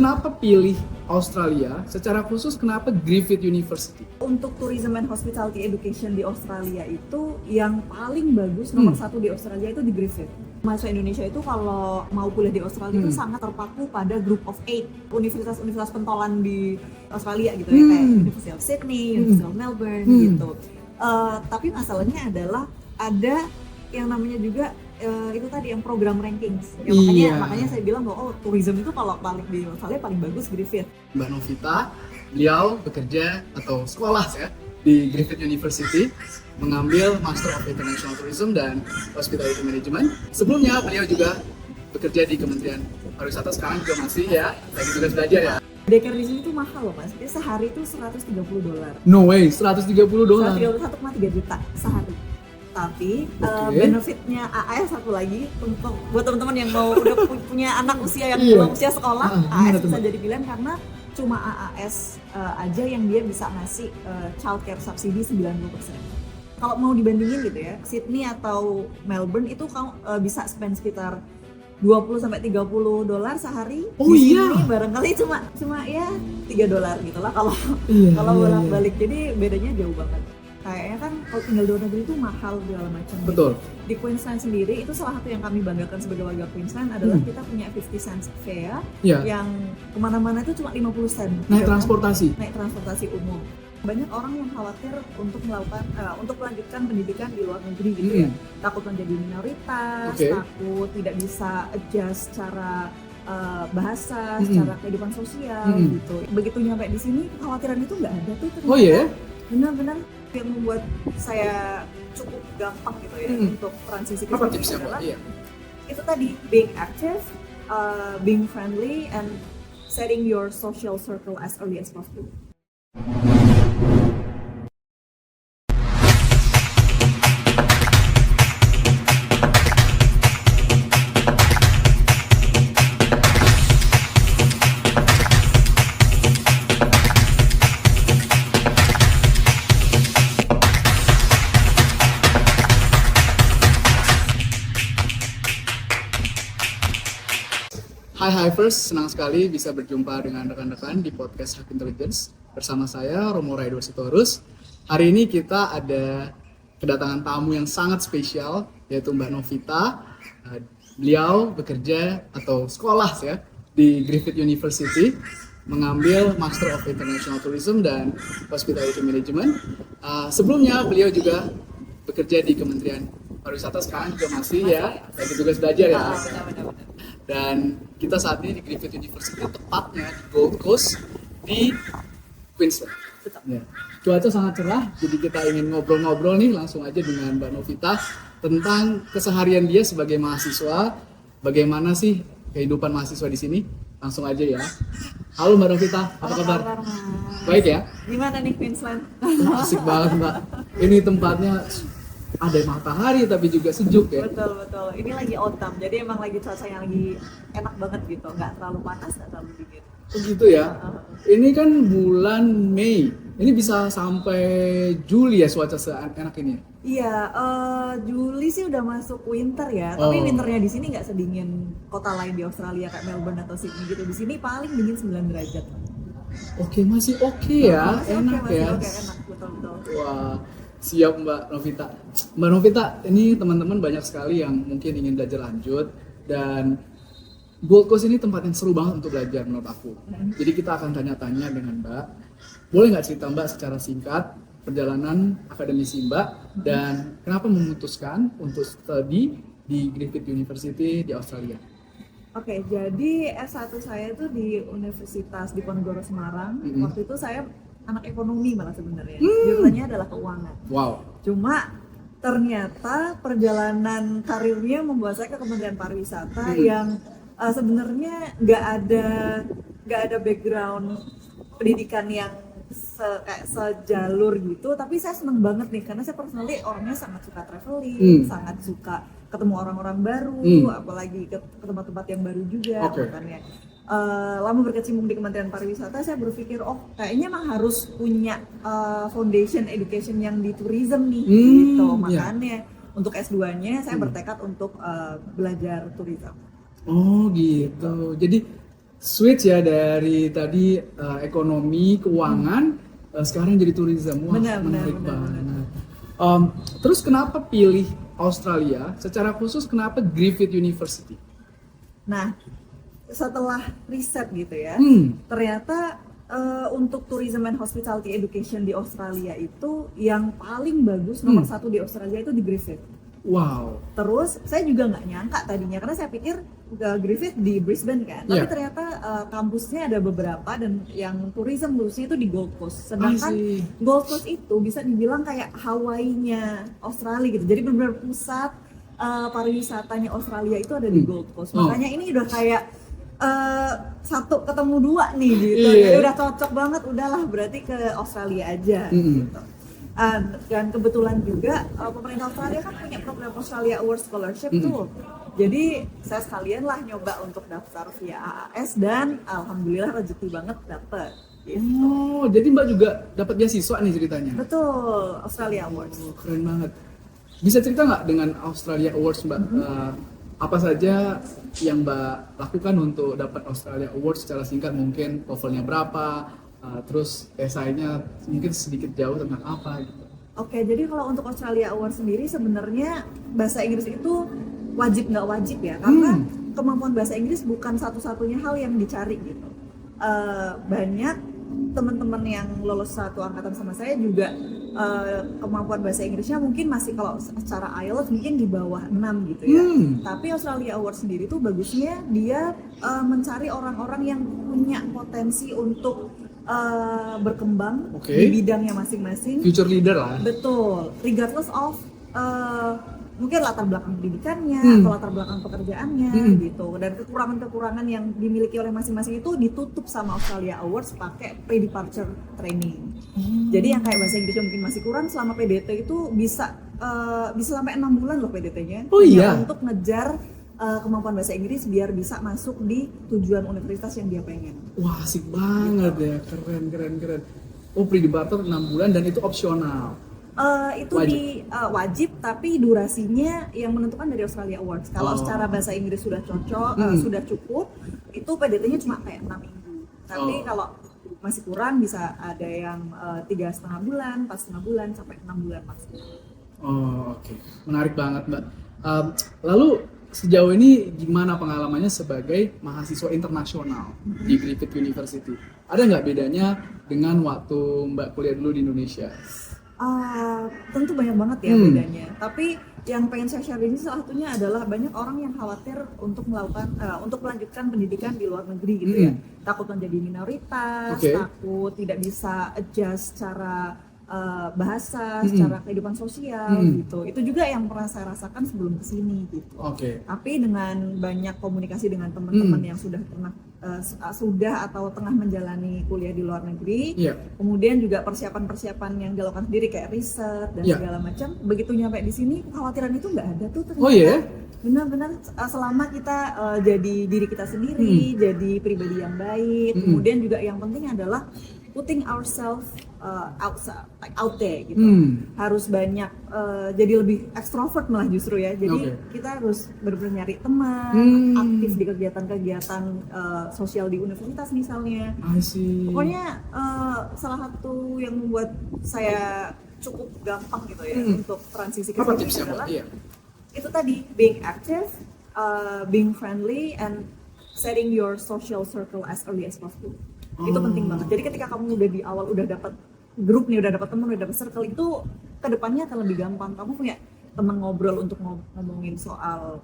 kenapa pilih Australia? Secara khusus kenapa Griffith University? Untuk Tourism and Hospitality Education di Australia itu yang paling bagus nomor satu di Australia itu di Griffith. Mahasiswa Indonesia itu kalau mau kuliah di Australia itu sangat terpaku pada Group of 8 universitas-universitas pentolan di Australia gitu ya, kayak University of Sydney, University of Melbourne gitu. Tapi masalahnya adalah ada yang namanya juga itu tadi yang program rankings. Ya, makanya saya bilang bahwa tourism itu kalau paling di Australia paling bagus Griffith. Mbak Novita, beliau bekerja atau sekolah ya di Griffith University, mengambil Master of International Tourism dan Hospitality Management. Sebelumnya beliau juga bekerja di Kementerian Pariwisata, sekarang juga masih ya, lagi tugas belajar ya. Daycare di sini tuh mahal loh Mas, dia sehari itu $130. No way, $130. 1,3 juta sehari. Tapi benefitnya AAS satu lagi untuk buat teman-teman yang mau udah punya anak usia yang belum usia sekolah, AAS bisa jadi pilihan karena cuma AAS aja yang dia bisa ngasih childcare subsidi 90%. Kalau mau dibandingin gitu ya, Sydney atau Melbourne itu kamu bisa spend sekitar $20-30 sehari. Di sini barangkali cuma ya $3 gitu lah kalau bolak-balik. Jadi bedanya jauh banget. Kayaknya kan kalau tinggal di luar negeri itu mahal segala macam. Betul. Di Queensland sendiri itu salah satu yang kami banggakan sebagai warga Queensland adalah kita punya 50 cents fare yang kemana-mana itu cuma 50 sen. Naik transportasi Umum. Banyak orang yang khawatir untuk melakukan untuk melanjutkan pendidikan di luar negeri gitu ya. Takut menjadi minoritas, takut tidak bisa adjust secara bahasa, secara kehidupan sosial gitu. Begitu nyampe di sini kekhawatiran itu nggak ada tuh ternyata. Oh iya? Benar-benar yang membuat saya cukup gampang gitu ya untuk transisi ke sini adalah itu tadi being active, being friendly, and setting your social circle as early as possible. Hai Hivers, senang sekali bisa berjumpa dengan rekan-rekan di podcast Hak Intelligence bersama saya Romo Raido Sitorus. Hari ini kita ada kedatangan tamu yang sangat spesial, yaitu Mbak Novita. Beliau bekerja atau sekolah ya di Griffith University, mengambil Master of International Tourism dan Hospitality Management. Sebelumnya beliau juga bekerja di Kementerian Pariwisata, sekarang juga masih ya, lagi tugas belajar ya. Dan kita saat ini di Griffith University, tepatnya di Gold Coast di Queensland. Ya. Cuaca sangat cerah, jadi kita ingin ngobrol-ngobrol nih langsung aja dengan Mbak Novita tentang keseharian dia sebagai mahasiswa. Bagaimana sih kehidupan mahasiswa di sini? Langsung aja ya. Halo Mbak Novita, apa kabar? Baik ya? Gimana nih Queensland? Asik banget Mbak. Ini tempatnya ada matahari tapi juga sejuk ya. Betul. Ini lagi autumn, jadi emang lagi cuaca yang lagi enak banget gitu, nggak terlalu panas, nggak terlalu dingin. Begitu ya. Ini kan bulan Mei. Ini bisa sampai Juli ya cuaca seenak ini. Iya, Juli sih udah masuk winter ya. Tapi winternya di sini nggak sedingin kota lain di Australia kayak Melbourne atau Sydney gitu. Di sini paling dingin 9 derajat. Oke, masih oke ya. Enak ya. Oke, enak, betul. Wah. Siap Mbak Novita. Mbak Novita, ini teman-teman banyak sekali yang mungkin ingin belajar lanjut, dan Gold Coast ini tempat yang seru banget untuk belajar menurut aku. Jadi kita akan tanya-tanya dengan Mbak. Boleh nggak cerita Mbak secara singkat perjalanan akademisi Mbak dan kenapa memutuskan untuk studi di Griffith University di Australia? Oke, jadi S1 saya itu di Universitas Diponegoro Semarang. Waktu itu saya anak ekonomi malah sebenarnya. Jurusannya adalah keuangan. Wow. Cuma ternyata perjalanan karirnya membawa saya ke Kementerian Pariwisata yang sebenarnya nggak ada background pendidikan yang kayak sejalur gitu, tapi saya seneng banget nih karena saya personally orangnya sangat suka traveling, sangat suka ketemu orang-orang baru, apalagi ke tempat-tempat yang baru juga. Makanya lama berkecimpung di Kementerian Pariwisata, saya berpikir kayaknya emang harus punya foundation education yang di tourism nih gitu. Makanya untuk S2-nya saya bertekad untuk belajar tourism. Oh gitu. Jadi switch ya dari tadi ekonomi, keuangan, sekarang jadi tourism. Wah, menarik banget. Terus kenapa pilih Australia? Secara khusus kenapa Griffith University? Nah, setelah riset gitu ya, ternyata untuk tourism and hospitality education di Australia itu yang paling bagus nomor satu di Australia itu di Griffith. Wow. Terus saya juga nggak nyangka tadinya karena saya pikir Griffith di Brisbane kan, tapi ternyata kampusnya ada beberapa dan yang tourism khususnya itu di Gold Coast. Sedangkan Gold Coast itu bisa dibilang kayak Hawaii-nya Australia gitu. Jadi benar-benar pusat pariwisatanya Australia itu ada di Gold Coast. Makanya ini udah kayak satu ketemu dua nih gitu. Jadi udah cocok banget, udahlah berarti ke Australia aja gitu. Dan kebetulan juga pemerintah Australia kan punya program Australia Award Scholarship tuh. Jadi saya sekalian lah nyoba untuk daftar via AAS dan alhamdulillah rezeki banget dapet. Gitu. Oh, jadi Mbak juga dapat beasiswa nih ceritanya? Betul, Australia Awards. Oh, keren banget. Bisa cerita nggak dengan Australia Awards Mbak? Apa saja yang Mbak lakukan untuk dapat Australia Awards secara singkat, mungkin TOEFL-nya berapa? Terus esainya mungkin sedikit jauh tentang apa gitu. Oke, jadi kalau untuk Australia Award sendiri sebenarnya bahasa Inggris itu wajib nggak wajib ya, karena kemampuan bahasa Inggris bukan satu-satunya hal yang dicari gitu. Banyak teman-teman yang lolos satu angkatan sama saya juga kemampuan bahasa Inggrisnya mungkin masih kalau secara IELTS mungkin di bawah 6 gitu ya. Tapi Australia Award sendiri tuh bagusnya dia mencari orang-orang yang punya potensi untuk berkembang di bidangnya masing-masing. Future leader lah. Betul, regardless of mungkin latar belakang pendidikannya atau latar belakang pekerjaannya gitu. Dan kekurangan-kekurangan yang dimiliki oleh masing-masing itu ditutup sama Australia Awards pakai pre-departure training. Jadi yang kayak bahasa Inggrisnya mungkin masih kurang selama PDT itu bisa sampai 6 bulan loh PDT-nya. Untuk ngejar kemampuan bahasa Inggris biar bisa masuk di tujuan universitas yang dia pengen. Wah, asik banget gitu. Ya, keren. Oh, pre-departure 6 bulan dan itu opsional. Itu wajib tapi durasinya yang menentukan dari Australia Awards. Kalau secara bahasa Inggris sudah cocok, sudah cukup, itu PDT-nya cuma kayak 6 minggu. Tapi kalau masih kurang bisa ada yang 3,5 bulan, 4,5 bulan, sampai 6 bulan maksimal. Oh, oke. Menarik banget, Mbak. Lalu sejauh ini gimana pengalamannya sebagai mahasiswa internasional di Griffith University? Ada nggak bedanya dengan waktu Mbak kuliah dulu di Indonesia? Tentu banyak banget ya bedanya. Tapi yang pengen saya share ini salah satunya adalah banyak orang yang khawatir untuk melanjutkan pendidikan di luar negeri gitu ya. Takut menjadi minoritas, takut tidak bisa adjust secara bahasa, secara kehidupan sosial gitu. Itu juga yang pernah saya rasakan sebelum kesini gitu. Tapi dengan banyak komunikasi dengan teman-teman yang sudah pernah atau tengah menjalani kuliah di luar negeri, kemudian juga persiapan-persiapan yang dilakukan sendiri kayak riset dan segala macam. Begitu nyampe di sini, kekhawatiran itu nggak ada tuh ternyata. Benar-benar selama kita jadi diri kita sendiri, jadi pribadi yang baik. Kemudian juga yang penting adalah putting ourselves out there gitu. Harus banyak jadi lebih ekstrovert malah justru ya. Jadi kita harus benar-benar nyari teman, aktif di kegiatan-kegiatan sosial di universitas misalnya. Pokoknya salah satu yang membuat saya cukup gampang gitu ya untuk transisi ke sini adalah itu tadi, being active, being friendly, and setting your social circle as early as possible. Itu penting banget. Jadi ketika kamu udah di awal udah dapat grup nih, udah dapat teman, udah dapat circle, itu kedepannya akan lebih gampang. Kamu punya teman ngobrol untuk ngomongin soal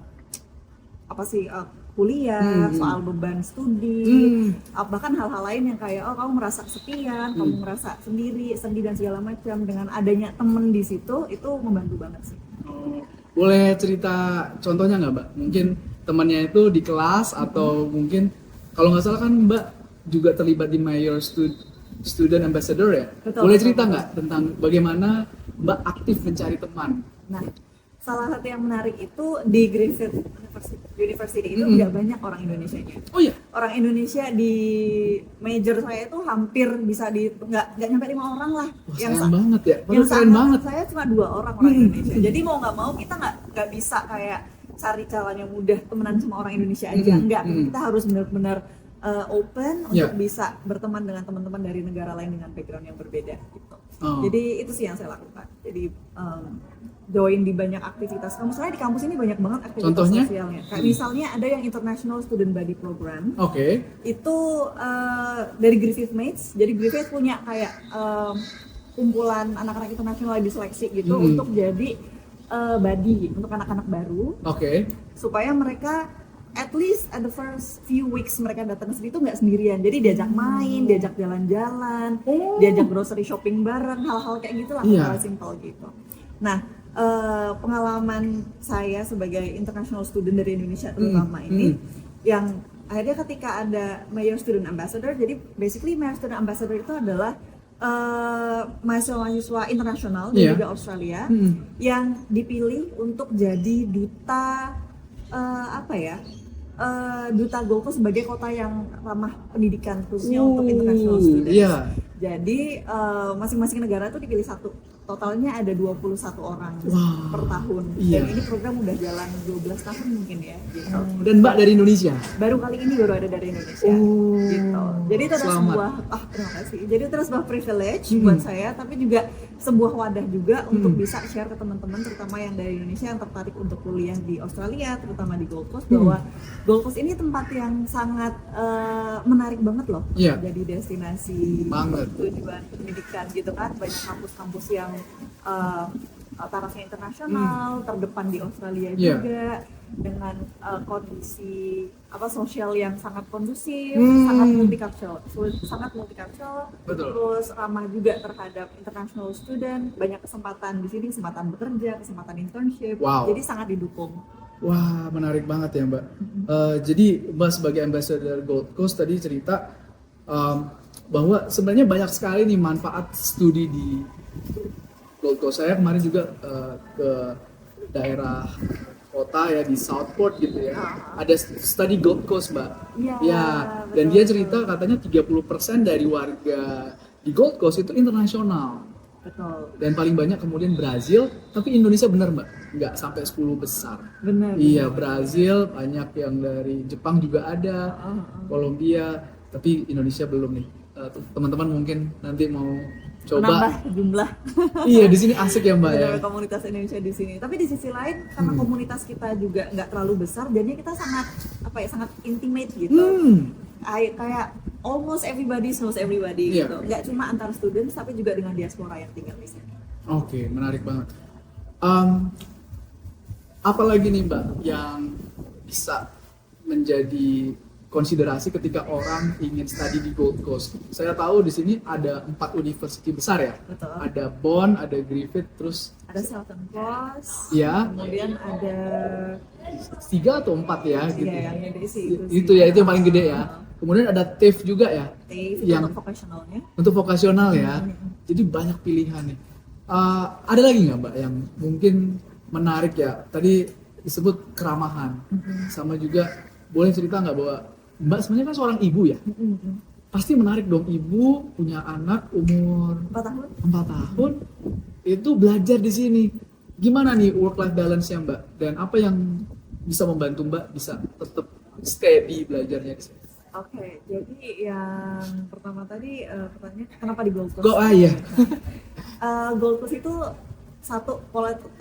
apa sih kuliah, soal beban studi, bahkan hal-hal lain yang kayak kamu merasa kesepian, kamu merasa sendiri, sedih dan segala macam. Dengan adanya temen di situ itu membantu banget sih. Boleh cerita contohnya nggak, Mbak? Mungkin temannya itu di kelas atau mungkin kalau nggak salah kan Mbak juga terlibat di Mayor Student Ambassador ya? Boleh cerita nggak tentang bagaimana Mbak aktif mencari teman? Nah, salah satu yang menarik itu di Griffith University itu nggak banyak orang Indonesianya. Oh iya? Orang Indonesia di major saya itu hampir bisa nggak nyampe 5 orang lah. Wah, sayang banget ya, padahal keren banget. Saya cuma 2 orang Indonesia. Jadi mau nggak mau kita nggak bisa kayak cari caranya mudah temenan sama orang Indonesia aja. Enggak, kita harus benar-benar open untuk bisa berteman dengan teman-teman dari negara lain dengan background yang berbeda gitu. Jadi itu sih yang saya lakukan. Jadi join di banyak aktivitas. Misalnya di kampus ini banyak banget aktivitas Contohnya? sosialnya. Kayak misalnya ada yang International Student Body Program. Oke. Itu dari Griffith Mates. Jadi Griffith punya kayak kumpulan anak-anak internasional diseleksi gitu untuk jadi buddy untuk anak-anak baru. Oke. Supaya mereka at least at the first few weeks mereka datang ke sini tuh nggak sendirian. Jadi diajak main, diajak jalan-jalan, diajak grocery shopping bareng, hal-hal kayak gitu lah, hal simple gitu. Nah, pengalaman saya sebagai international student dari Indonesia terutama ini yang akhirnya ketika ada Mayor Student Ambassador, jadi basically Mayor Student Ambassador itu adalah mahasiswa internasional dan juga Australia yang dipilih untuk jadi duta duta Gold Coast sebagai kota yang ramah pendidikan khususnya untuk international students. Jadi masing-masing negara tuh dipilih satu. Totalnya ada 21 orang per tahun. Dan ini program udah jalan 12 tahun mungkin ya gitu. Dan Mbak dari Indonesia? Baru kali ini baru ada dari Indonesia gitu. Jadi itu adalah sebuah terima kasih. Jadi itu adalah sebuah privilege buat saya, tapi juga sebuah wadah juga untuk bisa share ke teman-teman terutama yang dari Indonesia yang tertarik untuk kuliah di Australia, terutama di Gold Coast, bahwa Gold Coast ini tempat yang sangat menarik banget loh. Jadi destinasi tujuan pendidikan gitu kan, banyak kampus-kampus yang tarafnya internasional, terdepan di Australia juga, dengan kondisi sosial yang sangat kondusif, sangat multicultural, terus ramah juga terhadap international student, banyak kesempatan di sini, kesempatan bekerja, kesempatan internship, jadi sangat didukung. Wah, menarik banget ya Mbak. Jadi Mbak sebagai ambassador Gold Coast tadi cerita bahwa sebenarnya banyak sekali nih manfaat studi di Gold Coast. Saya kemarin juga ke daerah kota ya di Southport gitu ya. Ada studi Gold Coast Mbak. Dan dia cerita katanya 30% dari warga di Gold Coast itu internasional. Betul. Dan paling banyak kemudian Brazil, tapi Indonesia benar Mbak, nggak sampai 10 besar. Benar. Iya, Brazil, banyak yang dari Jepang juga ada, Kolombia, tapi Indonesia belum nih. Teman-teman mungkin nanti mau coba menambah jumlah. Iya, di sini asik ya Mbak ya. Komunitas Indonesia di sini. Tapi di sisi lain karena komunitas kita juga nggak terlalu besar, jadinya kita sangat sangat intimate gitu. Kayak almost everybody knows everybody gitu. Nggak cuma antar students tapi juga dengan diaspora yang tinggal di sini. Oke, menarik banget. Apalagi nih Mbak yang bisa menjadi konsiderasi ketika orang ingin studi di Gold Coast? Saya tahu di sini ada 4 university besar ya. Betul. Ada Bond, ada Griffith, terus ada Southern Cross. Kemudian ada 3 atau 4 ya gitu. Iya, yang gede sih itu ya, itu yang paling gede ya. Kemudian ada TAFE juga ya. TAFE yang untuk vokasionalnya. Untuk vokasional ya. Jadi banyak pilihan nih. Ada lagi nggak Mbak yang mungkin menarik ya? Tadi disebut keramahan. Sama juga boleh cerita nggak bahwa Mbak sebenarnya kan seorang ibu ya? Pasti menarik dong, ibu punya anak umur 4 tahun itu belajar di sini. Gimana nih work life balance-nya Mbak? Dan apa yang bisa membantu Mbak bisa tetap steady belajarnya di sini? Oke, jadi yang pertama tadi pertanyaannya kenapa di Gold Coast? Gold Coast itu satu,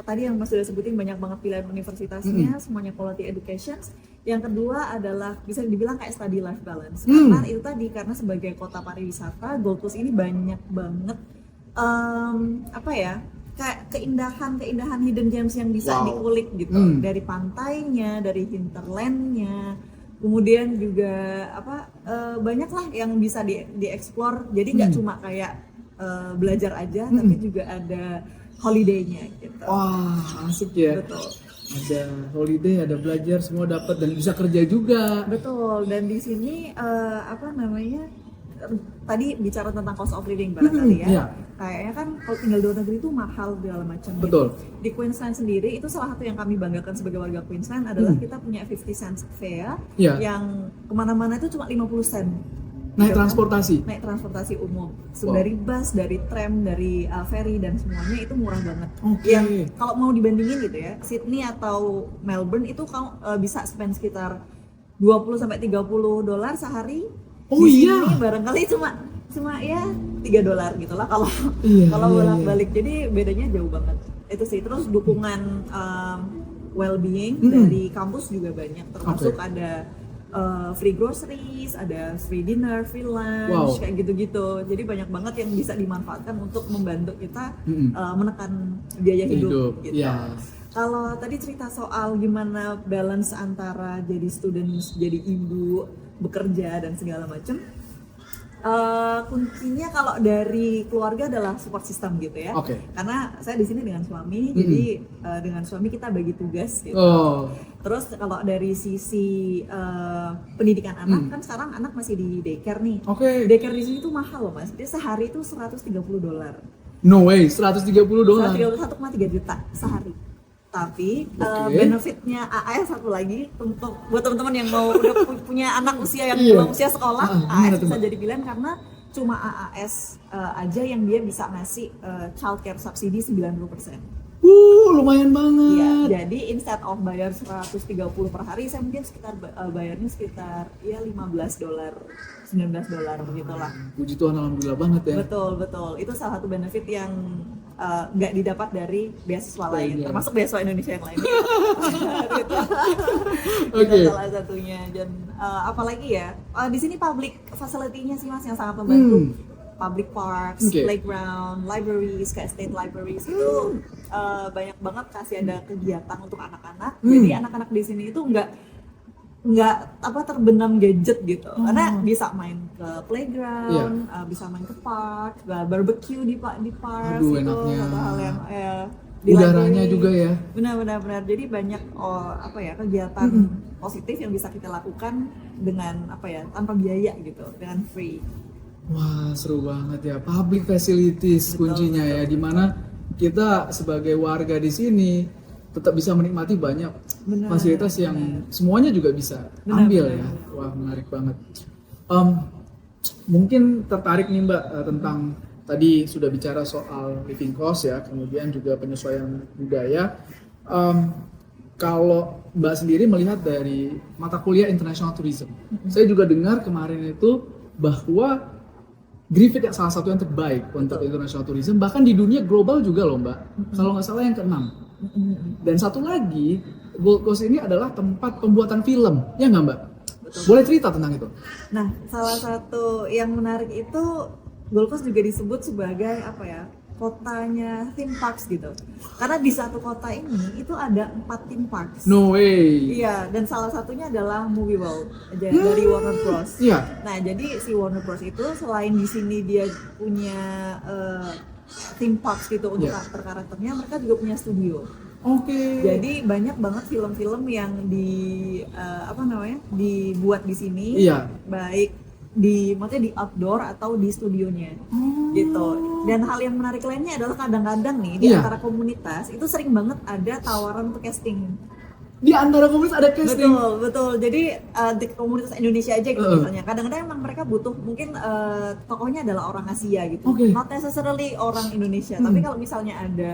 tadi yang Mas sudah sebutin banyak banget pilihan universitasnya, semuanya quality education. Yang kedua adalah bisa dibilang kayak study life balance. Karena itu tadi, karena sebagai kota pariwisata, Gold Coast ini banyak banget kayak keindahan hidden gems yang bisa dikulik gitu. Dari pantainya, dari hinterlandnya, kemudian juga banyak lah yang bisa dieksplor. Jadi nggak cuma kayak belajar aja, tapi juga ada holiday-nya gitu. Wah, asik ya. Betul. Ada holiday, ada belajar, semua dapat dan bisa kerja juga. Betul. Dan di sini tadi bicara tentang cost of living barangkali ya. Kayaknya kan kalau tinggal di luar negeri itu mahal segala macam. Betul. Gitu. Di Queensland sendiri itu salah satu yang kami banggakan sebagai warga Queensland adalah kita punya 50 cents fare yang kemana-mana itu cuma 50 sen. Naik transportasi? Naik transportasi umum. Dari bus, dari tram, dari ferry dan semuanya itu murah banget. Yang kalau mau dibandingin gitu ya, Sydney atau Melbourne itu kamu bisa spend sekitar 20 sampai 30 dolar sehari. Oh Di iya. sini barangkali cuma ya 3 dolar gitu lah kalau Iya, kalau iya, bolak-balik. Jadi bedanya jauh banget. Itu sih. Terus dukungan well-being dari kampus juga banyak. Termasuk ada free groceries, ada free dinner, free lunch, kayak gitu-gitu. Jadi banyak banget yang bisa dimanfaatkan untuk membantu kita menekan biaya hidup gitu. Yeah. Kalau tadi cerita soal gimana balance antara jadi student, jadi ibu, bekerja dan segala macam, kuncinya kalau dari keluarga adalah support system gitu ya. Karena saya di sini dengan suami, jadi dengan suami kita bagi tugas gitu. Terus kalau dari sisi pendidikan anak, kan sekarang anak masih di daycare nih. Daycare di sini tuh mahal loh mas. Dia sehari itu $130. No way, $130. 1,3 juta sehari. Tapi benefitnya AAS satu lagi untuk buat teman-teman yang mau udah punya anak usia yang belum usia sekolah, AAS bisa jadi pilihan karena cuma AAS aja yang dia bisa ngasih childcare subsidi 90%. Lumayan banget. Iya, jadi instead of bayar 130 per hari, saya mungkin sekitar bayarnya sekitar ya $15, $19 begitulah. Puji Tuhan, alhamdulillah banget ya. Betul. Itu salah satu benefit yang nggak didapat dari beasiswa lain, termasuk beasiswa Indonesia yang lain. Itu salah satunya. Dan apalagi ya, di sini public facility-nya sih mas yang sangat membantu. Public parks, playground, libraries, kayak state libraries itu banyak banget kasih ada kegiatan untuk anak-anak. Jadi anak-anak di sini itu nggak terbenam gadget gitu, karena bisa main ke playground, bisa main ke park, barbecue di park gitu, atau hal yang di udaranya juga ya. Benar. Jadi banyak kegiatan positif yang bisa kita lakukan dengan tanpa biaya gitu, dengan free. Wah, seru banget ya. Public facilities kuncinya ya, dimana kita sebagai warga di sini tetap bisa menikmati banyak fasilitas yang semuanya juga bisa ambil ya. Wah, menarik banget. Mungkin tertarik nih Mbak tentang tadi sudah bicara soal living cost ya, kemudian juga penyesuaian budaya. Kalau Mbak sendiri melihat dari mata kuliah International Tourism, saya juga dengar kemarin itu bahwa Griffith yang salah satu yang terbaik untuk international tourism, bahkan di dunia global juga loh Mbak. Kalau nggak salah yang ke-6. Dan satu lagi, Gold Coast ini adalah tempat pembuatan film, ya nggak Mbak? Boleh cerita tentang itu? Nah, salah satu yang menarik itu Gold Coast juga disebut sebagai kotanya theme parks gitu. Karena di satu kota ini itu ada 4 theme parks. No way. Iya, dan salah satunya adalah Movie World dari Warner Bros. Iya. Nah, jadi si Warner Bros itu selain di sini dia punya theme parks gitu untuk karakter-karakternya, mereka juga punya studio. Jadi banyak banget film-film yang dibuat di sini. Baik maksudnya di outdoor atau di studionya gitu. Dan hal yang menarik lainnya adalah kadang-kadang nih di antara komunitas itu sering banget ada tawaran untuk casting. Di antara komunitas ada casting? Betul. Jadi di komunitas Indonesia aja gitu misalnya. Kadang-kadang emang mereka butuh mungkin tokohnya adalah orang Asia gitu. Not necessarily orang Indonesia. Tapi kalau misalnya ada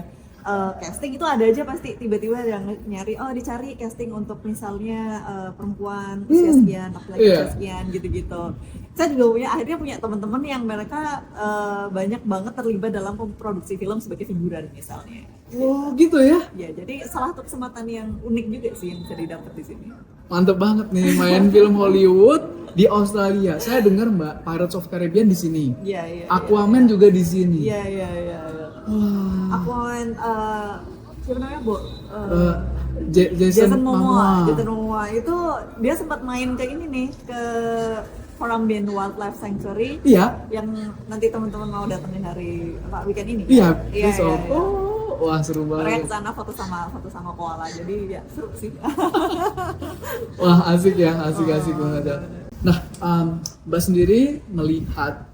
casting itu ada aja pasti tiba-tiba yang nyari dicari casting untuk misalnya perempuan usia sekian, laki-laki usia sekian gitu-gitu. Saya juga akhirnya punya teman-teman yang mereka banyak banget terlibat dalam produksi film sebagai figuran misalnya. Gitu ya? Ya, jadi salah satu kesempatan yang unik juga sih yang bisa didapat di sini. Mantep banget nih main film Hollywood di Australia. Saya dengar Mbak Pirates of Caribbean di sini. Iya. Aquaman juga di sini. Iya. Aquaman siapa namanya Bu? Jason Momoa. Jason Momoa itu dia sempat main ke ini nih ke Currumbin Wildlife Sanctuary. Yang nanti teman-teman mau datengin hari weekend ini. Iya. Wah, seru banget. Mereka kesana foto sama koala, jadi ya seru sih. Wah, asik banget ya. Nah, Mbak sendiri melihat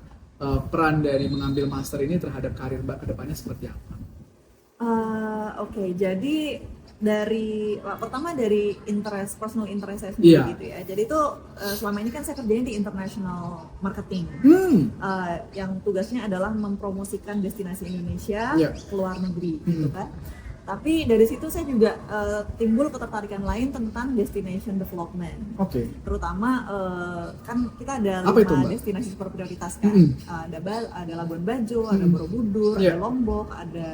peran dari mengambil master ini terhadap karir Mbak kedepannya seperti apa? Jadi pertama dari personal interest saya sendiri gitu ya. Jadi itu selama ini kan saya kerjanya di international marketing, yang tugasnya adalah mempromosikan destinasi Indonesia ke luar negeri gitu kan. Tapi dari situ saya juga timbul ketertarikan lain tentang destination development. Oke. Terutama kan kita ada Apa itu, 5 Mbak? destinasi super prioritas kan. Ada Labuan Bajo, ada Borobudur, Iya. ada Lombok, ada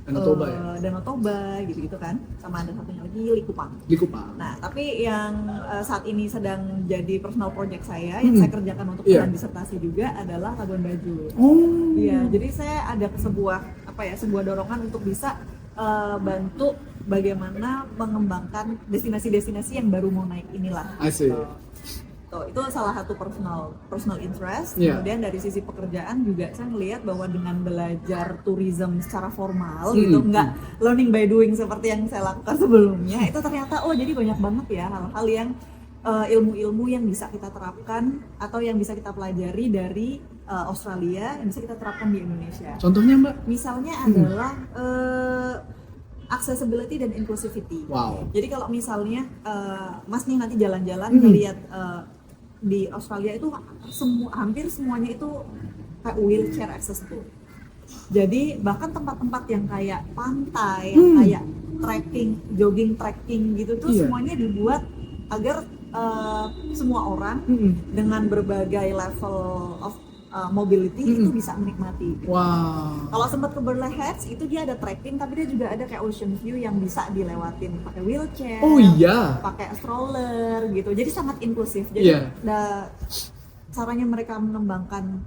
Danau Toba ya? Danau Toba gitu-gitu kan. Sama ada satunya lagi Likupang. Likupang. Nah, tapi yang saat ini sedang jadi personal project saya, yang saya kerjakan untuk bahan disertasi juga adalah Labuan Bajo. Oh. Iya, jadi saya ada sebuah sebuah dorongan untuk bisa bantu bagaimana mengembangkan destinasi-destinasi yang baru mau naik inilah. I see. Tuh, itu salah satu personal interest. Yeah. Kemudian dari sisi pekerjaan juga saya melihat bahwa dengan belajar tourism secara formal gitu, nggak learning by doing seperti yang saya lakukan sebelumnya, itu ternyata jadi banyak banget ya hal-hal yang ilmu-ilmu yang bisa kita terapkan atau yang bisa kita pelajari dari Australia yang bisa kita terapkan di Indonesia. Contohnya Mbak? Misalnya adalah accessibility dan inclusivity. Wow. Jadi kalau misalnya Mas nih nanti jalan-jalan ngelihat di Australia itu hampir semuanya itu kayak wheelchair accessible. Jadi bahkan tempat-tempat yang kayak pantai, yang kayak jogging trekking gitu tuh semuanya dibuat agar semua orang dengan berbagai level of mobility itu bisa menikmati. Wow. Kalau sempat ke Burleigh Heads itu dia ada trekking, tapi dia juga ada kayak ocean view yang bisa dilewatin pakai wheelchair, Oh iya. pakai stroller gitu. Jadi sangat inklusif. Jadi caranya mereka mengembangkan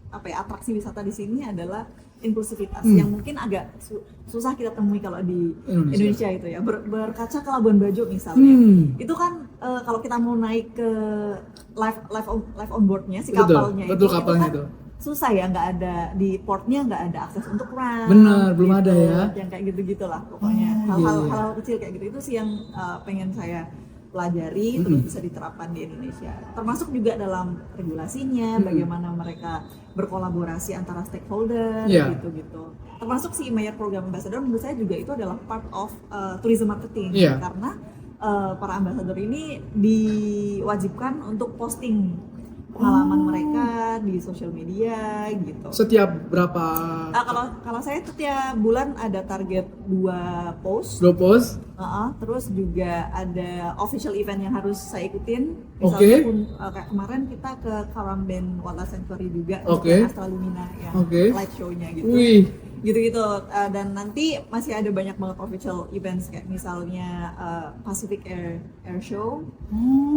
atraksi wisata di sini adalah inklusivitas yang mungkin agak susah kita temui kalau di Indonesia itu ya. Berkaca ke Labuan Bajo misalnya, itu kan kalau kita mau naik ke live on boardnya si kapalnya betul itu kapalnya kan itu susah ya, nggak ada di portnya, nggak ada akses untuk run. Benar, belum ada ya. Yang kayak gitu-gitulah pokoknya. Hal-hal kecil kayak gitu itu sih yang pengen saya pelajari terus bisa diterapkan di Indonesia. Termasuk juga dalam regulasinya, bagaimana mereka berkolaborasi antara stakeholder gitu-gitu. Termasuk si Mayor Program Ambassador menurut saya juga itu adalah part of tourism marketing karena para ambassador ini diwajibkan untuk posting pengalaman mereka di sosial media gitu. Setiap berapa? Kalau saya setiap bulan ada target 2 post. 2 post? Terus juga ada official event yang harus saya ikutin. Misalnya kayak kemarin kita ke Currumbin Wildlife Sanctuary juga, Astralumina yang light show-nya gitu. Gitu-gitu, dan nanti masih ada banyak banget official events kayak misalnya Pacific Air Show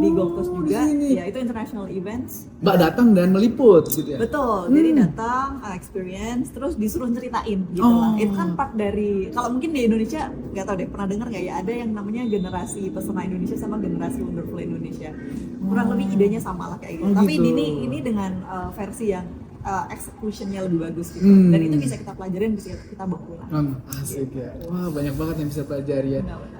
di Gold Coast juga, ya itu international events. Mbak datang dan meliput gitu ya? Betul, jadi datang, experience, terus disuruh ceritain gitu lah. Itu kan part dari, kalau mungkin di Indonesia nggak tahu deh, pernah dengar nggak ya, ada yang namanya generasi pesona Indonesia sama generasi wonderful Indonesia. Kurang lebih idenya sama lah kayak gitu. Tapi gitu. ini dengan versi yang execution-nya lebih bagus gitu. Dan itu bisa kita pelajarin, bisa kita bawa pulang. Asik ya. Wah, banyak banget yang bisa pelajari ya. Benar.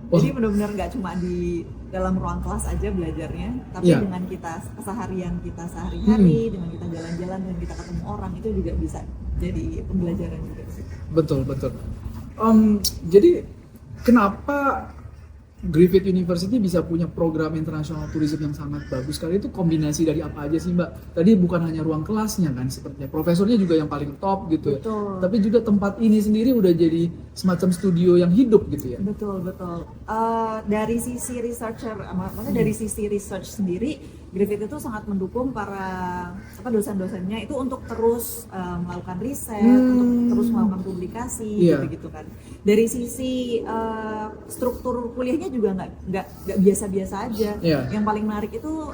Jadi benar-benar nggak cuma di dalam ruang kelas aja belajarnya, tapi dengan kita keseharian kita sehari-hari, dengan kita jalan-jalan dan kita ketemu orang, itu juga bisa jadi pembelajaran juga sih. Betul. Jadi kenapa Griffith University bisa punya program international tourism yang sangat bagus sekali? Itu kombinasi dari apa aja sih Mbak? Tadi bukan hanya ruang kelasnya kan, sepertinya profesornya juga yang paling top gitu ya. Betul. Tapi juga tempat ini sendiri udah jadi semacam studio yang hidup gitu ya. Betul. Dari sisi researcher, maksudnya dari sisi research sendiri, Griffith itu sangat mendukung para dosen-dosennya itu untuk terus melakukan riset, untuk terus melakukan publikasi gitu kan. Dari sisi struktur kuliahnya juga nggak biasa-biasa aja. Yang paling menarik itu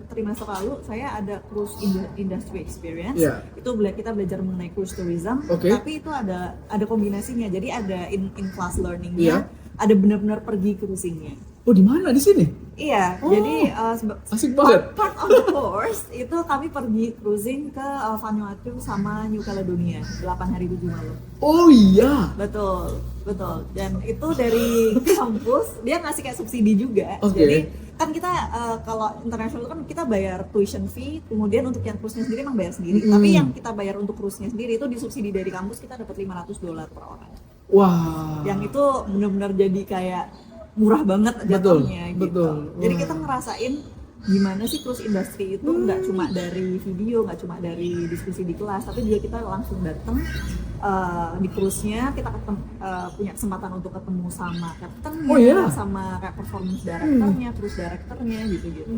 trimester lalu saya ada cruise industry experience. Itu kita belajar mengenai cruise tourism, tapi itu ada kombinasinya. Jadi ada in class learningnya, ada benar-benar pergi cruisingnya. Oh, di mana? Di sini? Iya, jadi asik banget. Part of the course itu kami pergi cruising ke Vanuatu sama New Caledonia 8 hari 7 malam. Oh iya. Betul. Dan itu dari kampus dia ngasih kayak subsidi juga. Jadi kan kita kalau internasional kan kita bayar tuition fee, kemudian untuk yang cruise-nya sendiri emang bayar sendiri. Tapi yang kita bayar untuk cruise-nya sendiri itu disubsidi dari kampus, kita dapat $500 per orang. Wah. Yang itu benar-benar jadi kayak murah banget jatuhnya gitu. Betul. Jadi kita ngerasain gimana sih cruise industry itu nggak cuma dari video, nggak cuma dari diskusi di kelas, tapi juga kita langsung datang di cruise-nya, kita punya kesempatan untuk ketemu sama captain-nya, sama kayak performance director-nya, cruise director-nya gitu-gitu.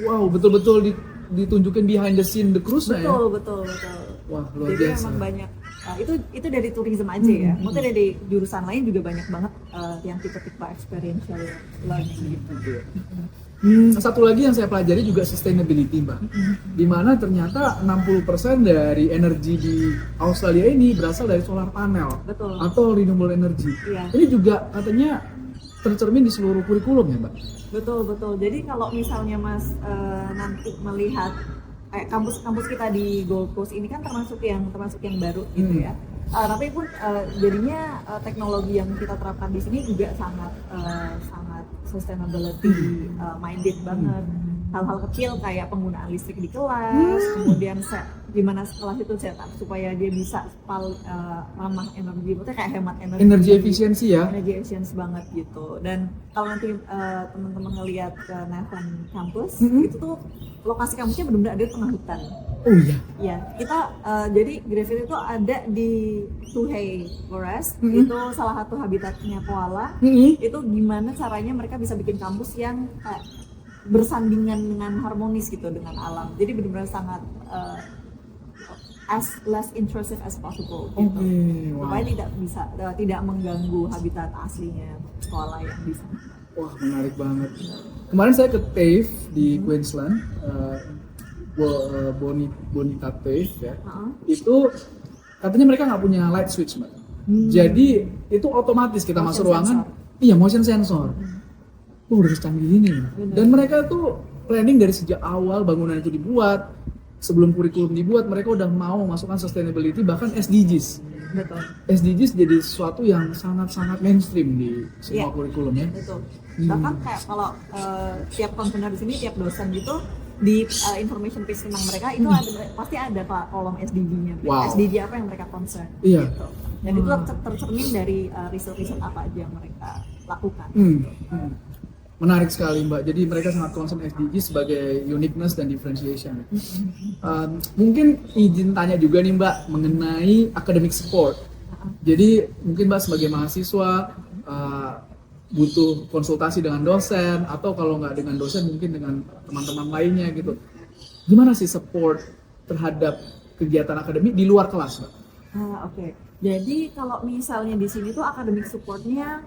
Wow, betul-betul ditunjukin behind the scene the cruise ya? Betul. Wah, luar jadi biasa. emang banyak, itu dari tourism aja ya. Maksudnya dari jurusan lain juga banyak banget yang tipe-tipe experiential learning gitu. Satu lagi yang saya pelajari juga sustainability, Mbak. Dimana ternyata 60% dari energi di Australia ini berasal dari solar panel. Betul. Atau renewable energy. Iya. Ini juga katanya tercermin di seluruh kurikulum ya, Mbak? Betul. Jadi kalau misalnya Mas nanti melihat kampus-kampus kita di Gold Coast ini kan termasuk yang baru gitu ya. Tapi pun jadinya teknologi yang kita terapkan di sini juga sangat sustainability minded banget. Hal-hal kecil kayak penggunaan listrik di kelas, kemudian gimana kelas itu setup supaya dia bisa ramah energi, maksudnya kayak hemat energi efisiensi ya, energi efisiensi banget gitu. Dan kalau nanti teman-teman ngelihat ke Nathan Campus, itu tuh lokasi kampusnya benar-benar ada di tengah hutan. Oh iya. Ya, kita jadi Griffith itu ada di Tuhay Forest, itu salah satu habitatnya koala. Itu gimana caranya mereka bisa bikin kampus yang bersandingan dengan harmonis gitu dengan alam. Jadi benar-benar sangat as less intrusive as possible gitu. Supaya tidak mengganggu habitat aslinya koala yang di sana. Wah, menarik banget. Kemarin saya ke TAFE di Queensland. Bonita TAFE ya. Itu katanya mereka nggak punya light switch, Mbak. Jadi itu otomatis kita masuk ruangan, iya motion sensor. Udah secanggih ini. Dan mereka tuh planning dari sejak awal bangunan itu dibuat, sebelum kurikulum dibuat, mereka udah mau masukkan sustainability, bahkan SDGs. Betul. SDGs jadi sesuatu yang sangat-sangat mainstream di semua kurikulum ya. Betul. Bahkan kayak kalau tiap kontainer di sini, tiap dosen gitu di information piece tentang mereka itu pasti ada kolom SDG-nya. SDG apa yang mereka concern. Iya. Gitu. Dan itu tercermin dari riset-riset apa aja yang mereka lakukan. Menarik sekali, Mbak. Jadi mereka sangat concern SDG sebagai uniqueness dan differentiation. Mungkin izin tanya juga nih, Mbak, mengenai academic support. Jadi mungkin Mbak sebagai mahasiswa butuh konsultasi dengan dosen, atau kalau nggak dengan dosen mungkin dengan teman-teman lainnya gitu. Gimana sih support terhadap kegiatan akademik di luar kelas, Mbak? Oke. Jadi kalau misalnya di sini tuh academic supportnya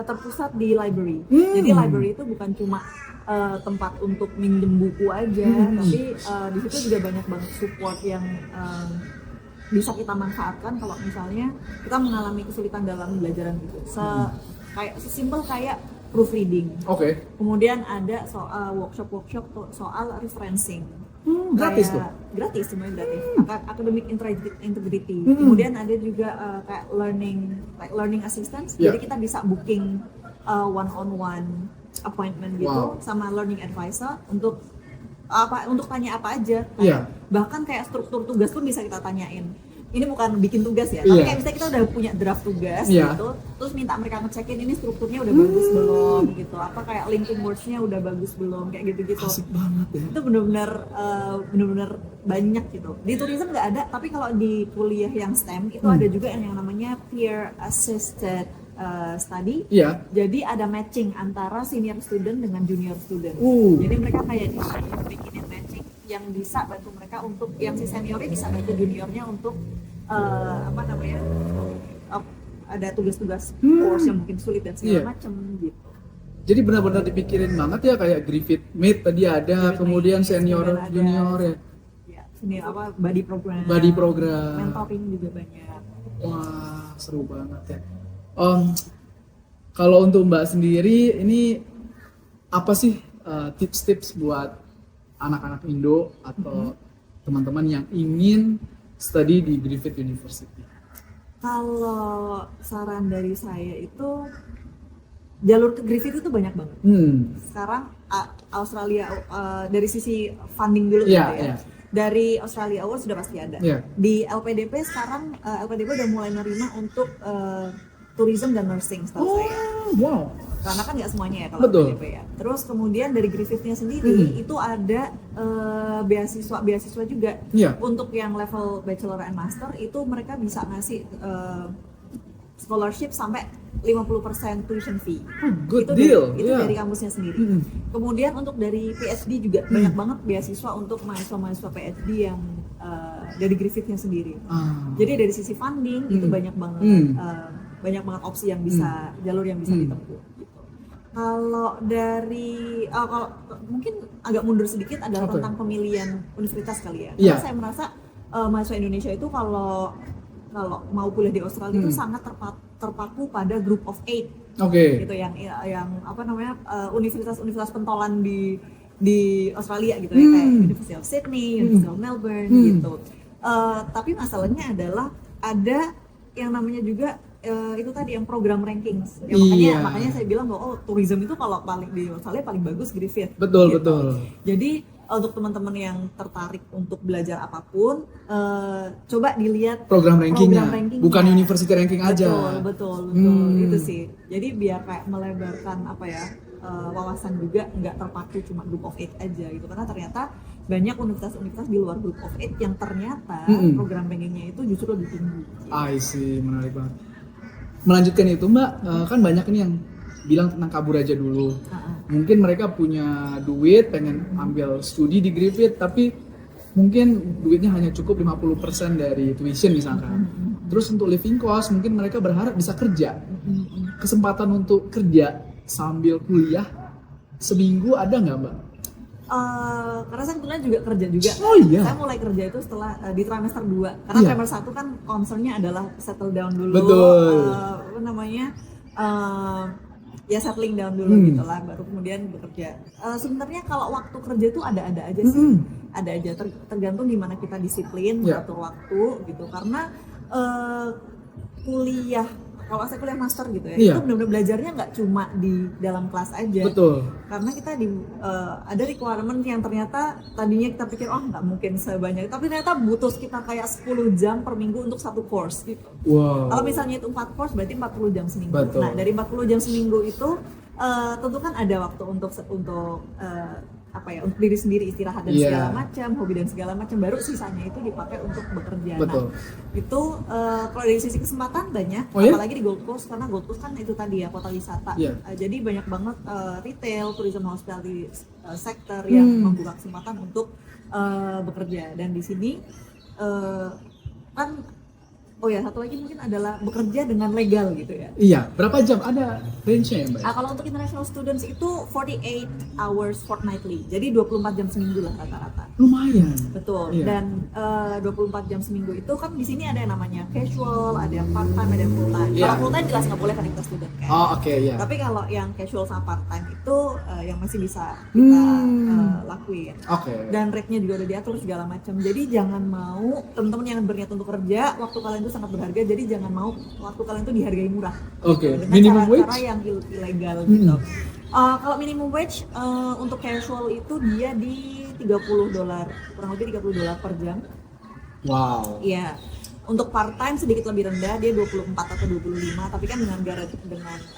terpusat di library. Jadi library itu bukan cuma tempat untuk minjem buku aja, tapi di situ juga banyak banget support yang bisa kita manfaatkan kalau misalnya kita mengalami kesulitan dalam belajaran gitu. Sesimpel kayak proofreading. Kemudian ada soal workshop soal referencing. Gratis tuh? Gratis, semuanya gratis. Academic integrity. Kemudian ada juga kayak learning assistance. Jadi kita bisa booking one-on-one appointment gitu sama learning advisor untuk tanya apa aja. Bahkan kayak struktur tugas pun bisa kita tanyain. Ini bukan bikin tugas ya, tapi kayak misalnya kita udah punya draft tugas gitu, terus minta mereka ngecekin ini strukturnya udah bagus belum gitu, apa kayak linking words-nya udah bagus belum, kayak gitu-gitu. Asik banget ya. Itu benar-benar banyak gitu. Di tourism nggak ada, tapi kalau di kuliah yang STEM itu ada juga yang namanya peer assisted study. Jadi ada matching antara senior student dengan junior student. Jadi mereka kayak bikinin matching yang bisa bantu mereka untuk yang si seniornya bisa bantu juniornya untuk ada tugas-tugas course yang mungkin sulit dan segala macam gitu. Jadi benar-benar dipikirin banget ya, kayak Griffith Mate tadi ada, kemudian senior junior ya. Senior body program. Mentoring juga banyak. Wah, seru banget ya. Kalau untuk Mbak sendiri ini apa sih tips-tips buat anak-anak Indo atau teman-teman yang ingin study di Griffith University? Kalau saran dari saya itu jalur ke Griffith itu banyak banget. Sekarang Australia dari sisi funding dulu dari Australia Award sudah pasti ada. Di LPDP sekarang LPDP udah mulai nerima untuk tourism dan nursing setahu saya. Wow. Karena kan nggak semuanya ya kalau Betul. PDP ya. Terus kemudian dari Griffith-nya sendiri itu ada beasiswa juga. Iya. Untuk yang level bachelor and master itu mereka bisa ngasih scholarship sampai 50% tuition fee. Good itu deal. Itu dari kampusnya sendiri. Kemudian untuk dari PhD juga banyak banget beasiswa untuk mahasiswa PhD yang dari Griffith-nya sendiri. Jadi dari sisi funding itu banyak banget opsi yang bisa jalur yang bisa ditempuh. Gitu. Kalau dari kalau mungkin agak mundur sedikit adalah tentang pemilihan universitas kali ya. Karena saya merasa mahasiswa Indonesia itu kalau mau kuliah di Australia itu sangat terpaku pada group of 8. Gitu yang apa namanya universitas pentolan di Australia gitu ya, kayak University of Sydney, University of Melbourne gitu. Tapi masalahnya adalah ada yang namanya juga itu tadi yang program rankings. Ya, makanya saya bilang bahwa tourism itu kalau paling di Australia paling bagus Griffith. Betul. Jadi untuk teman-teman yang tertarik untuk belajar apapun, coba dilihat program rankingnya, bukan university ranking aja. Betul, itu sih. Jadi biar kayak melebarkan wawasan juga, nggak terpaku cuma group of 8 aja gitu. Karena ternyata banyak universitas-universitas di luar group of 8 yang ternyata program rankingnya itu justru lebih tinggi. I see, menarik banget. Melanjutkan itu Mbak, kan banyak nih yang bilang tentang kabur aja dulu. Mungkin mereka punya duit, pengen ambil studi di Griffith, tapi mungkin duitnya hanya cukup 50% dari tuition misalkan. Terus untuk living cost, mungkin mereka berharap bisa kerja. Kesempatan untuk kerja sambil kuliah seminggu ada nggak Mbak? Karena saya kebetulan juga kerja juga. Oh iya. Saya mulai kerja itu setelah di trimester 2. Karena trimester 1 kan concernnya adalah settle down dulu. Betul. Ya settling down dulu gitu lah, baru kemudian bekerja. Sebenarnya kalau waktu kerja itu ada-ada aja sih. Ada aja, tergantung gimana kita disiplin mengatur waktu gitu. Karena kalau saya kuliah master gitu ya, itu benar-benar belajarnya nggak cuma di dalam kelas aja. Betul. Karena kita ada requirement yang ternyata tadinya kita pikir nggak mungkin sebanyak, tapi ternyata butuh kita kayak 10 jam per minggu untuk satu course gitu. Wow. Kalau misalnya itu 4 course berarti 40 jam seminggu. Betul. Nah dari 40 jam seminggu itu tentu kan ada waktu untuk untuk diri sendiri, istirahat dan segala macam, hobi dan segala macam, baru sisanya itu dipakai untuk bekerja. Betul. Nah itu kalau dari sisi kesempatan banyak, apalagi di Gold Coast, karena Gold Coast kan itu tadi ya kota wisata. Jadi banyak banget retail, tourism, hospitality sector yang membuka kesempatan untuk bekerja. Dan di sini kan satu lagi mungkin adalah bekerja dengan legal gitu ya. Iya, berapa jam ada range-nya ya Mbak? Kalau untuk international students itu 48 hours fortnightly, jadi 24 jam seminggu lah rata-rata. Lumayan. Betul. Dan 24 jam seminggu itu kan di sini ada yang namanya casual, ada yang part time, ada yang full time. Kalau full time jelas nggak boleh kan kita student kan. Tapi kalau yang casual sama part time itu yang masih bisa kita lakuin. Dan rate-nya juga udah diatur segala macam. Jadi jangan mau teman-teman yang berniat untuk kerja, waktu kalian itu sangat berharga, jadi jangan mau waktu kalian itu dihargai murah. Dengan minimum cara yang ilegal gitu. Kalau minimum wage untuk casual itu dia di $30, kurang lebih $30 per jam. Wow. Iya. Untuk part time sedikit lebih rendah, dia 24 atau 25, tapi kan dengan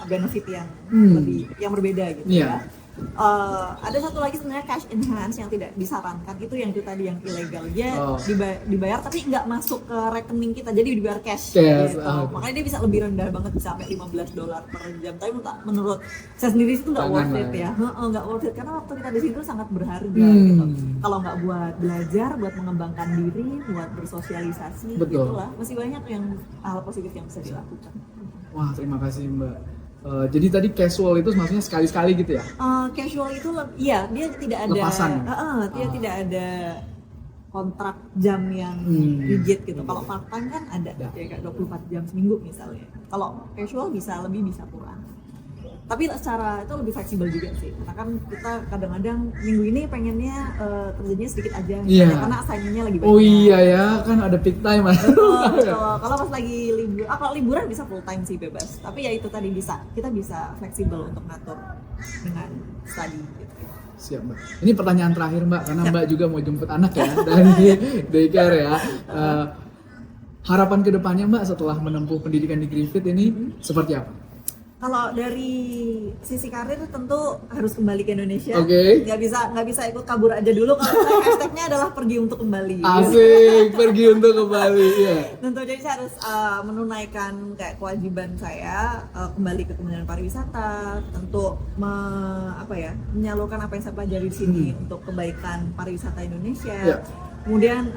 benefit yang lebih yang berbeda gitu ya. Ada satu lagi sebenarnya cash enhance yang tidak disarankan, itu yang itu tadi yang ilegal, dia dibayar tapi nggak masuk ke rekening kita, jadi dibayar cash gitu. Makanya dia bisa lebih rendah banget, bisa sampai $15 per jam, tapi menurut saya sendiri itu nggak worth it ya. Nggak worth it karena waktu kita di situ sangat berharga gitu. Kalau nggak buat belajar, buat mengembangkan diri, buat bersosialisasi gitulah, masih banyak yang hal positif yang bisa dilakukan. Wah, terima kasih Mbak. Jadi tadi casual itu maksudnya sekali-sekali gitu ya? Casual itu dia tidak ada lepasan. Dia tidak ada kontrak jam yang rigid gitu. Kalau part time kan ada kayak 24 jam seminggu misalnya. Kalau casual bisa lebih bisa kurang. Tapi secara itu lebih fleksibel juga sih. Karena kan kita kadang-kadang minggu ini pengennya kerjanya sedikit aja karena assignment-nya lagi banyak. Oh iya ya, kan ada peak time. Kalau pas lagi libur, kalau liburan bisa full time sih bebas. Tapi ya itu tadi kita bisa fleksibel untuk ngatur dengan study gitu. Siap Mbak. Ini pertanyaan terakhir Mbak, karena Mbak juga mau jemput anak ya dari daycare ya. harapan kedepannya Mbak setelah menempuh pendidikan di Griffith ini seperti apa? Kalau dari sisi karir tentu harus kembali ke Indonesia. Oke. Nggak bisa ikut kabur aja dulu. Kalau saya hashtagnya adalah pergi untuk kembali. Asik, pergi untuk kembali. Ya. Tentu jadi saya harus menunaikan kayak kewajiban saya kembali ke Kementerian Pariwisata. Tentu menyalurkan apa yang saya pelajari di sini untuk kebaikan pariwisata Indonesia. Ya. Kemudian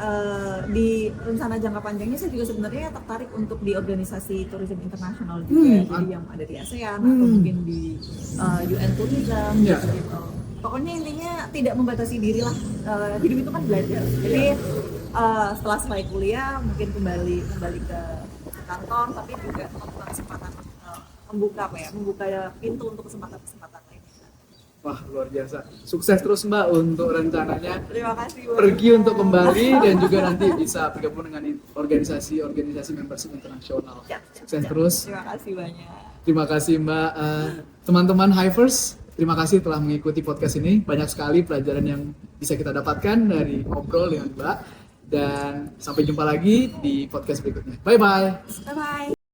di rencana jangka panjangnya saya juga sebenarnya tertarik untuk di organisasi tourism internasional juga, jadi yang ada di ASEAN atau mungkin di UN Tourism gitu. Pokoknya intinya tidak membatasi diri lah. Hidup itu kan belajar. Jadi setelah selesai kuliah mungkin kembali ke kantor, tapi juga membuka kesempatan membuka pintu untuk kesempatan lainnya. Wah, luar biasa. Sukses terus Mbak untuk rencananya. Terima kasih. Pergi untuk kembali dan juga nanti bisa bergabung dengan organisasi membership internasional. Sukses terus. Terima kasih banyak. Terima kasih Mbak. Teman-teman Hivers, terima kasih telah mengikuti podcast ini. Banyak sekali pelajaran yang bisa kita dapatkan dari ngobrol dengan Mbak. Dan sampai jumpa lagi di podcast berikutnya. Bye-bye. Bye-bye.